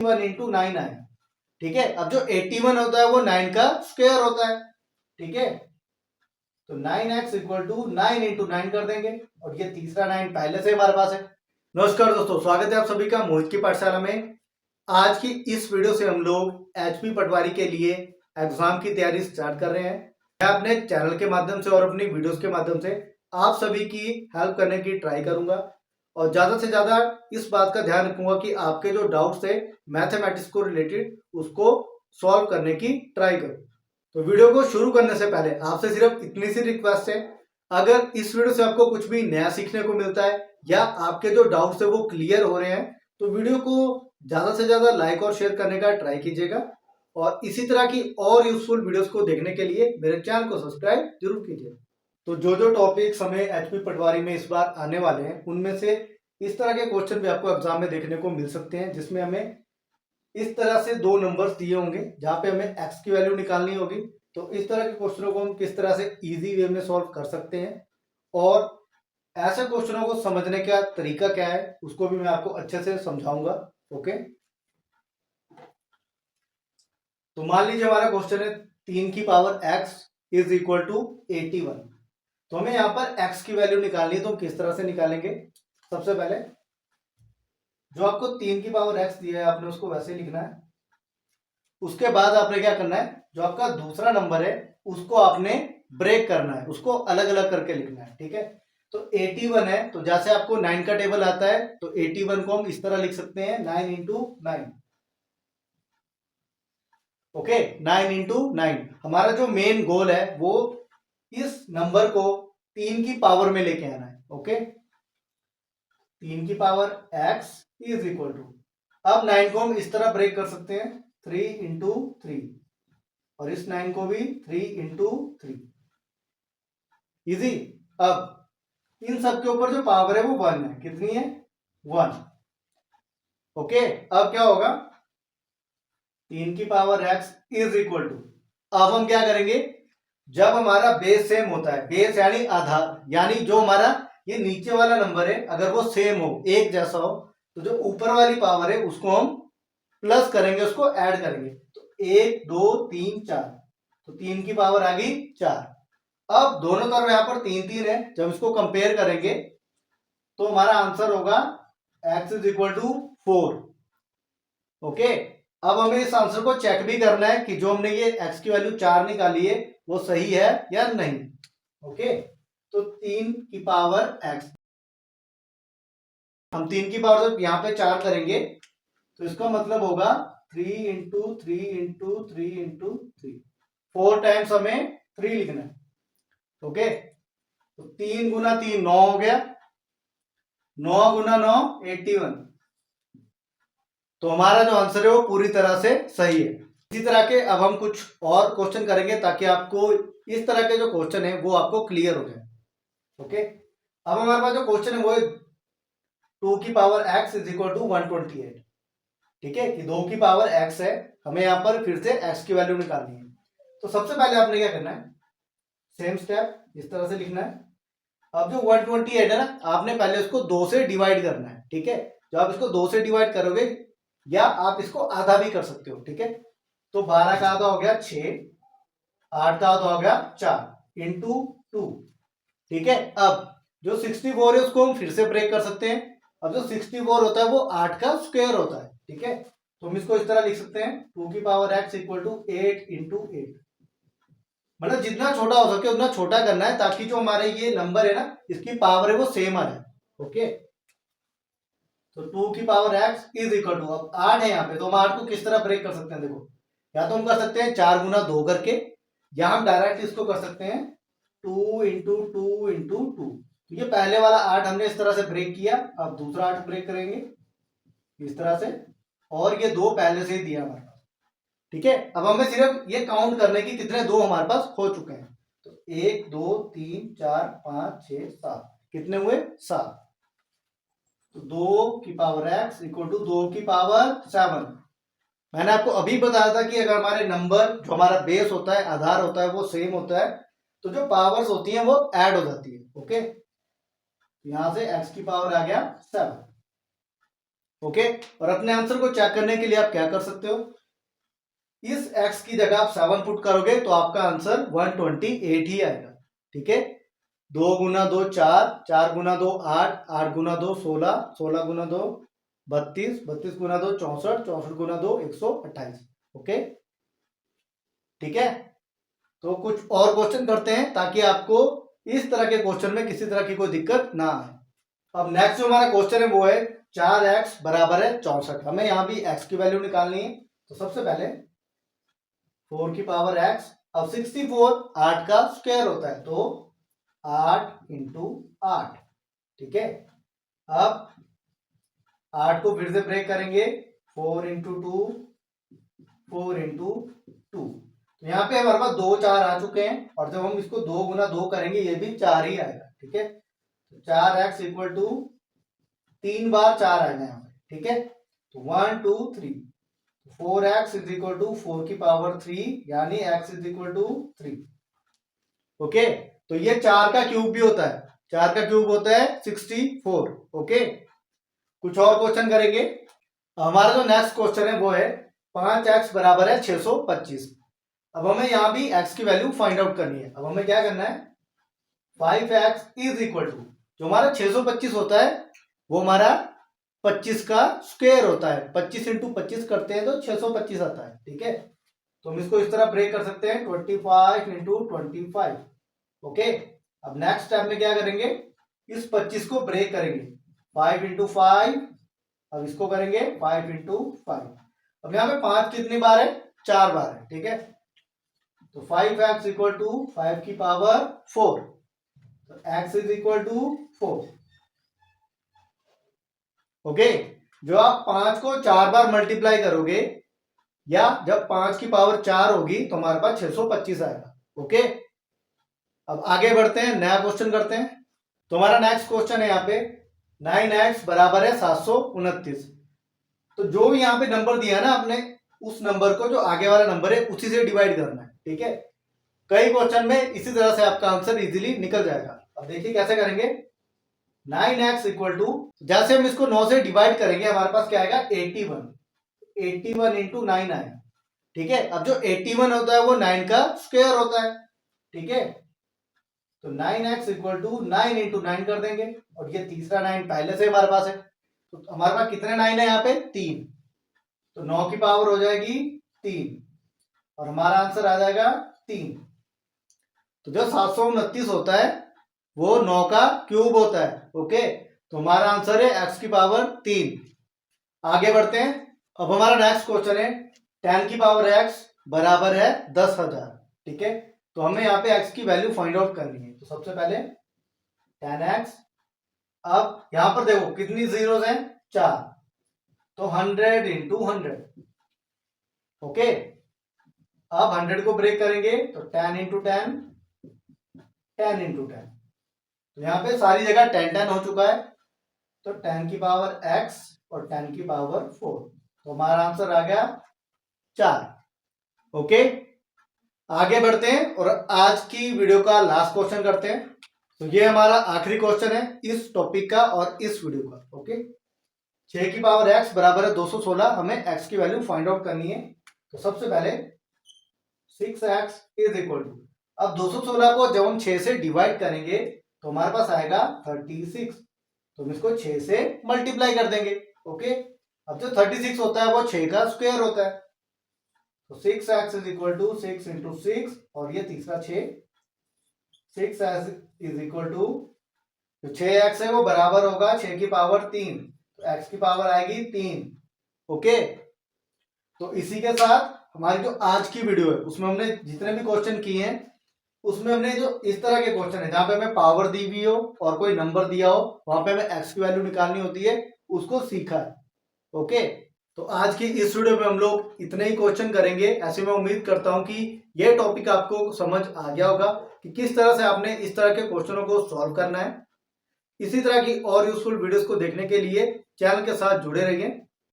One into 9 आया। ठीक है, अब जो 81 होता है वो 9 का स्क्वायर होता है। ठीक है, तो 9x इक्वल टू 9 इंटू 9 कर देंगे, और ये तीसरा 9 पहले से हमारे पास है। नमस्कार दोस्तों, स्वागत है आप सभी का मोहित की पाठशाला में। आज की इस वीडियो से हम लोग एचपी पटवारी के लिए एग्जाम की तैयारी स्टार्ट कर रहे हैं। मैं अपने चैनल के माध्यम से और अपनी वीडियोस के माध्यम से आप सभी की हेल्प करने की ट्राई करूंगा, और ज्यादा से ज्यादा इस बात का ध्यान रखूंगा कि आपके जो डाउट्स है मैथमेटिक्स को रिलेटेड उसको सॉल्व करने की ट्राई करूं। तो वीडियो को शुरू करने से पहले आपसे सिर्फ इतनी सी रिक्वेस्ट है, अगर इस वीडियो से आपको कुछ भी नया सीखने को मिलता है या आपके जो डाउट्स है वो क्लियर हो रहे हैं, तो वीडियो को ज्यादा से ज्यादा लाइक और शेयर करने का ट्राई कीजिएगा, और इसी तरह की और यूजफुल वीडियोस को देखने के लिए मेरे चैनल को सब्सक्राइब जरूर कीजिए। तो जो टॉपिक्स हमें एचपी पटवारी में इस बार आने वाले हैं, उनमें से इस तरह के क्वेश्चन भी आपको एग्जाम में देखने को मिल सकते हैं, जिसमें हमें इस तरह से दो नंबर्स दिए होंगे जहां पे हमें एक्स की वैल्यू निकालनी होगी। तो इस तरह के क्वेश्चनों को हम किस तरह से इजी वे में सॉल्व कर सकते हैं, और ऐसे क्वेश्चनों को समझने का तरीका क्या है उसको भी मैं आपको अच्छे से समझाऊंगा। ओके, तो मान लीजिए हमारा क्वेश्चन है 3 की power x is equal to 81। तो हमें यहाँ पर x की वैल्यू निकालनी है, तो हम किस तरह से निकालेंगे। सबसे पहले जो आपको 3 की पावर x दिया है आपने उसको वैसे लिखना है। उसके बाद आपने क्या करना है, जो आपका दूसरा नंबर है उसको आपने ब्रेक करना है, उसको अलग अलग करके लिखना है। ठीक है, तो 81 है, तो जैसे आपको 9 का टेबल आता है तो 81 को हम इस तरह लिख सकते हैं 9 इंटू 9। Okay, 9 into 9। हमारा जो मेन गोल है वो इस नंबर को 3 की पावर में लेके आना है। ओके, 3 की power x is equal to, अब 9 को हम इस तरह ब्रेक कर सकते हैं 3 इंटू 3, और इस 9 को भी 3 इंटू 3। इजी। अब इन सब के ऊपर जो पावर है वो 1 है, कितनी है 1। ओके, अब क्या होगा 3 की power x is equal to, अब हम क्या करेंगे, जब हमारा बेस सेम होता है, बेस यानी आधार, यानी जो हमारा ये नीचे वाला नंबर है अगर वो सेम हो, एक जैसा हो, तो जो ऊपर वाली पावर है उसको हम प्लस करेंगे, उसको ऐड करेंगे। तो 1 2 3 4, तो 3 की पावर आ गई 4। अब दोनों तरफ यहां पर 3 3 है, जब इसको कंपेयर करेंगे तो हमारा आंसर होगा x is equal to 4। Okay, अब हमें इस आंसर को चेक भी करना है कि जो हमने ये x की वैल्यू 4 निकाली है वो सही है या नहीं। ओके, तो 3 की पावर x, हम 3 की पावर जब यहां पे 4 करेंगे तो इसका मतलब होगा 3 इंटू 3 इंटू 3 इंटू 3, 4 टाइम्स हमें 3 लिखना है। ओके, तो 3 गुना 3 9 हो गया, 9 गुना 9 81। तो हमारा जो आंसर है वो पूरी तरह से सही है। इसी तरह के अब हम कुछ और क्वेश्चन करेंगे ताकि आपको इस तरह के जो क्वेश्चन है वो आपको क्लियर हो जाए। ओके, अब हमारे पास जो क्वेश्चन है वो है 2 की power x is equal to 128। ठीक है, कि 2 की पावर x है, हमें यहाँ पर फिर से x की वैल्यू निकालनी है। तो सबसे पहले आपने क्या करना है, सेम स्टेप इस तरह से लिखना है। अब जो 128 है ना, आपने पहले उसको 2 से डिवाइड करना है। ठीक है, जब आप इसको 2 से डिवाइड करोगे, या आप इसको आधा भी कर सकते हो। ठीक है, तो 12 का आधा हो गया 6, 8 का आधा हो गया 4 इंटू 2। ठीक है, अब जो 64 है उसको हम फिर से ब्रेक कर सकते हैं। अब जो 64 होता है वो 8 का स्क्वायर होता है। ठीक है, तो हम इसको इस तरह लिख सकते हैं 2 की power x equal to 8 into 8। मतलब जितना छोटा हो सके उतना छोटा करना है, ताकि जो हमारे ये नंबर है ना इसकी पावर है वो सेम आ जाए। ओके, तो 2 की power x is equal to, अब 8 है यहाँ पे, तो हम 8 को किस तरह ब्रेक कर सकते हैं, देखो, या तो हम कर सकते हैं 4 गुना 2 करके, या हम डायरेक्ट इसको कर सकते हैं 2 इंटू 2 इंटू 2। तो ये पहले वाला 8 हमने इस तरह से ब्रेक किया, अब दूसरा 8 ब्रेक करेंगे इस तरह से, और ये 2 पहले से ही दिया हमारे पास। ठीक है, अब हमें सिर्फ ये काउंट करने की कितने 2 हमारे पास हो चुके हैं। तो 1 2 3 4 5 6 7, कितने हुए 7। तो 2 की पावर x इक्वल टू 2 की पावर 7। मैंने आपको अभी बताया था कि अगर हमारे नंबर जो हमारा बेस होता है, आधार होता है, वो सेम होता है, तो जो पावर्स होती हैं वो ऐड हो जाती है। ओके, यहां से x की पावर आ गया 7। ओके, और अपने आंसर को चेक करने के लिए आप क्या कर सकते हो, इस x की जगह आप 7 पुट करोगे तो आपका आंसर 128 ही आएगा। ठीक है, 2 गुना 2 4, 4 गुना 2 8, 8 गुना 2 16, 16 गुना 2 32, 32 गुना 2 64, 64 गुना 2 128। ओके, ठीक है, तो कुछ और क्वेश्चन करते हैं ताकि आपको इस तरह के क्वेश्चन में किसी तरह की कोई दिक्कत ना आए। अब नेक्स्ट जो हमारा क्वेश्चन है वो है 4x बराबर है 64। हमें यहाँ भी x की वैल्यू निकालनी है, तो सबसे पहले 4 की पावर x, अब 64 8 का स्क्वायर होता है तो 8 इंटू 8। ठीक है, अब 8 को फिर से ब्रेक करेंगे, 4 इंटू 2, 4 इंटू 2। तो यहाँ पे हमारे पास 2 4 आ चुके हैं, और जब हम इसको 2 गुना 2 करेंगे ये भी 4 ही आएगा। ठीक है, तो 4x इक्वल टू 3 बार 4 आएगा यहाँ पे। ठीक है, तो 1 2 3, 4x इज इक्वल टू 4 की पावर 3, यानी x is equal to 3। Okay, तो ये 4 का क्यूब भी होता है, 4 का क्यूब होता है 64। ओके, कुछ और क्वेश्चन करेंगे। हमारा जो नेक्स्ट क्वेश्चन है वो है 5x बराबर है 625। अब हमें यहां भी x की वैल्यू फाइंड आउट करनी है। अब हमें क्या करना है, 5x इज इक्वल टू, जो हमारा 625 होता है वो हमारा 25 का स्क्वायर होता है, 25 इंटू 25 करते हैं तो 625 आता है। ठीक है, तो हम इसको इस तरह ब्रेक कर सकते हैं, 25 इंटू 25। ओके, अब नेक्स्ट स्टेप में क्या करेंगे, इस 25 को ब्रेक करेंगे, 5 इंटू 5, अब इसको करेंगे 5 इंटू 5। अब यहाँ पे 5 कितनी बार है, 4 बार है। ठीक है, तो 5x इक्वल टू 5 की पावर 4, तो x is equal to 4। Okay, जो आप 5 को 4 बार मल्टीप्लाई करोगे, या जब 5 की पावर 4 होगी तो हमारे पास 625 आएगा। ओके, अब आगे बढ़ते हैं, नया क्वेश्चन करते हैं। तो हमारा नेक्स्ट क्वेश्चन है यहाँ पे 9x बराबर है 729। तो जो भी यहाँ पे नंबर दिया है ना आपने, उस नंबर को जो आगे वाला नंबर है उसी से डिवाइड करना है। ठीक है, कई क्वेश्चन में इसी तरह से आपका आंसर इजीली निकल जाएगा। अब देखिए कैसे करेंगे, 9x इक्वल टू, जैसे हम इसको 9 से डिवाइड करेंगे हमारे पास क्या आएगा, 81। 81 इंटू 9 आएगा। ठीक है, अब जो 81 होता है वो 9 का स्क्वायर होता है। ठीक है, तो 9x इक्वल टू 9 इंटू 9 कर देंगे, और ये तीसरा 9 पहले से हमारे पास है, तो हमारे पास कितने 9 है यहाँ पे, 3। तो 9 की पावर हो जाएगी 3, और हमारा आंसर आ जाएगा 3। तो जो 729 होता है वो 9 का क्यूब होता है। ओके, तो हमारा आंसर है x की पावर 3। आगे बढ़ते हैं। अब हमारा नेक्स्ट क्वेश्चन है 10 की पावर x बराबर है 10,000। ठीक है, तो हमें यहाँ पे x की वैल्यू फाइंड आउट करनी है। तो सबसे पहले 10x, अब यहां पर देखो कितनी जीरोस हैं, 4, तो 100 इंटू 100। ओके, अब 100 को ब्रेक करेंगे तो 10 इंटू 10, 10 इंटू 10। तो यहाँ पे सारी जगह 10 10 हो चुका है, तो 10 की पावर x और 10 की पावर 4, तो हमारा आंसर आ गया 4। ओके, आगे बढ़ते हैं और आज की वीडियो का लास्ट क्वेश्चन करते हैं। तो ये हमारा आखिरी क्वेश्चन है इस टॉपिक का और इस वीडियो का। ओके, 6 की पावर x बराबर है 216, हमें x की वैल्यू फाइंड आउट करनी है। तो सबसे पहले 6x इज इक्वल टू, अब 216 को जब हम 6 से डिवाइड करेंगे तो हमारे पास आएगा 36, तो हम इसको 6 से मल्टीप्लाई कर देंगे। ओके, अब जो 36 होता है वो 6 का स्क्वायर होता है, तो 6x is equal to 6 into 6, और ये तीसरा 6, 6x इज इक्वल टू, जो 6x है वो बराबर होगा 6 की पावर 3, तो x की पावर आएगी 3। ओके, तो इसी के साथ हमारी जो आज की वीडियो है उसमें हमने जितने भी क्वेश्चन किए हैं, उसमें हमने जो इस तरह के क्वेश्चन है जहां पे हमें पावर दी हुई हो और कोई नंबर दिया हो, वहां पे हमें x की वैल्यू निकालनी होती है, उसको सीखा है। ओके, तो आज की इस वीडियो में हम लोग इतने ही क्वेश्चन करेंगे। ऐसे मैं उम्मीद करता हूं कि यह टॉपिक आपको समझ आ गया होगा कि किस तरह से आपने इस तरह के क्वेश्चनों को सॉल्व करना है। इसी तरह की और यूजफुल वीडियोस को देखने के लिए चैनल के साथ जुड़े रहिए।